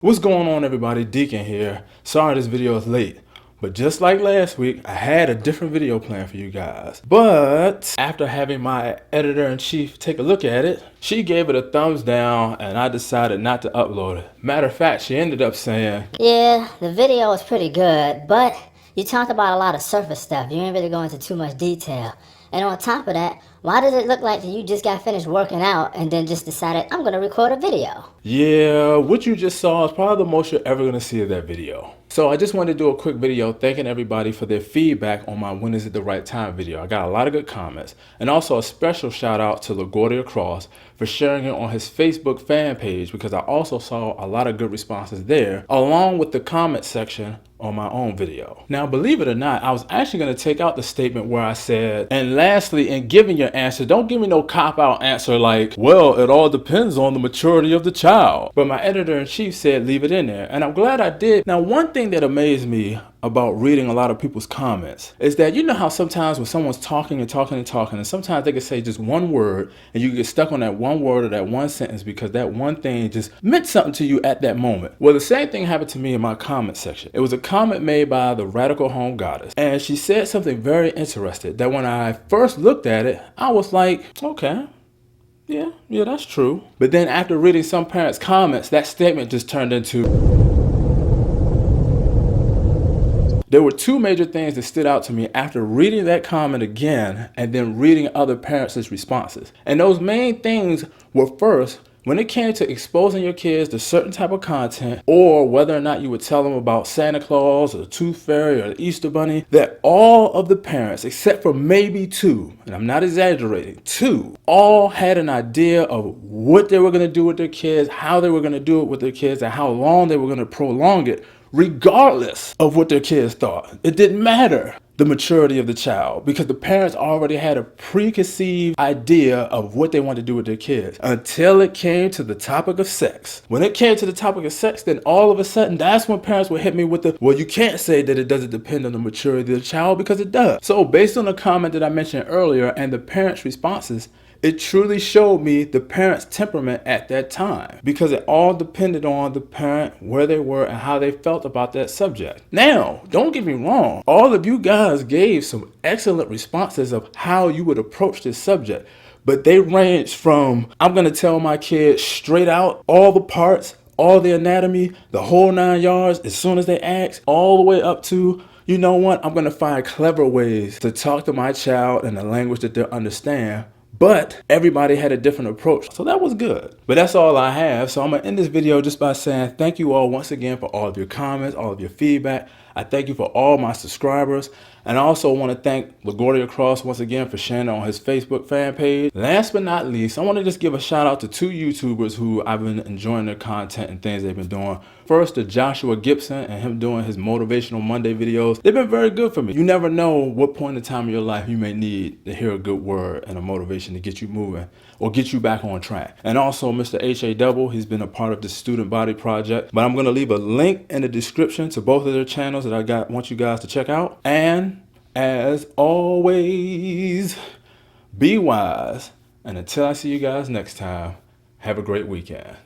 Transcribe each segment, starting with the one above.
What's going on, everybody? Deacon here. Sorry this video is late, but just like last week, I had a different video plan for you guys. But after having my editor-in-chief take a look at it, she gave it a thumbs down and I decided not to upload it. Matter of fact, she ended up saying, yeah, the video was pretty good, but you talked about a lot of surface stuff. You didn't really go into too much detail. And on top of that, why does it look like you just got finished working out and then just decided, I'm going to record a video? yeah, what you just saw is probably the most you're ever going to see of that video. So I just wanted to do a quick video thanking everybody for their feedback on my When Is It the Right Time video. I got a lot of good comments. And also a special shout out to LaGuardia Cross for sharing it on his Facebook fan page, because I also saw a lot of good responses there, along with the comment section on my own video. Now, believe it or not, I was actually going to take out the statement where I said, and lastly, in giving your answer, don't give me no cop-out answer like, well, it all depends on the maturity of the child. But my editor-in-chief said leave it in there, and I'm glad I did. Now, one thing that amazed me about reading a lot of people's comments is that, you know how sometimes when someone's talking and sometimes they can say just one word and you get stuck on that one word or that one sentence because that one thing just meant something to you at that moment. Well, the same thing happened to me in my comment section. It was a comment made by the Radical Home Goddess, and she said something very interesting that when I first looked at it, I was like, okay, yeah, that's true. But then after reading some parents' comments, that statement just turned into... There were two major things that stood out to me after reading that comment again and then reading other parents' responses. And those main things were, first, when it came to exposing your kids to certain type of content, or whether or not you would tell them about Santa Claus or the Tooth Fairy or the Easter Bunny, that all of the parents, except for maybe two, and I'm not exaggerating, two, all had an idea of what they were going to do with their kids, how they were going to do it with their kids, and how long they were going to prolong it, regardless of what their kids thought. It didn't matter the maturity of the child, because the parents already had a preconceived idea of what they wanted to do with their kids until it came to the topic of sex. When it came to the topic of sex, then all of a sudden, that's when parents would hit me with the, well, you can't say that it doesn't depend on the maturity of the child, because it does. So based on the comment that I mentioned earlier and the parents' responses, it truly showed me the parent's temperament at that time, because it all depended on the parent, where they were, and how they felt about that subject. Now, don't get me wrong, all of you guys gave some excellent responses of how you would approach this subject, but they ranged from, I'm going to tell my kids straight out all the parts, all the anatomy, the whole 9 yards as soon as they ask, all the way up to, you know what, I'm going to find clever ways to talk to my child in a language that they'll understand. But everybody had a different approach, so that was good. But that's all I have, so I'm gonna end this video just by saying thank you all once again for all of your comments, all of your feedback. I thank you for all my subscribers, and I also want to thank LaGuardia Cross once again for sharing it on his Facebook fan page. Last but not least, I want to just give a shout out to two YouTubers who I've been enjoying their content and things they've been doing. First, to Joshua Gibson and him doing his Motivational Monday videos. They've been very good for me. You never know what point in time in your life you may need to hear a good word and a motivation to get you moving or get you back on track. And also Mr. H.A. Double, he's been a part of the Student Body Project. But I'm going to leave a link in the description to both of their channels that I want you guys to check out. And as always, be wise. And until I see you guys next time, have a great weekend.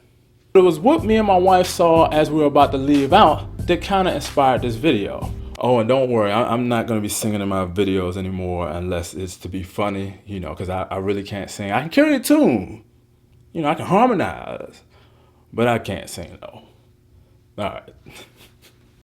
It was what me and my wife saw as we were about to leave out that kind of inspired this video. Oh, and don't worry, I'm not going to be singing in my videos anymore unless it's to be funny, you know, because I really can't sing. I can carry a tune. You know, I can harmonize, but I can't sing, though. All right.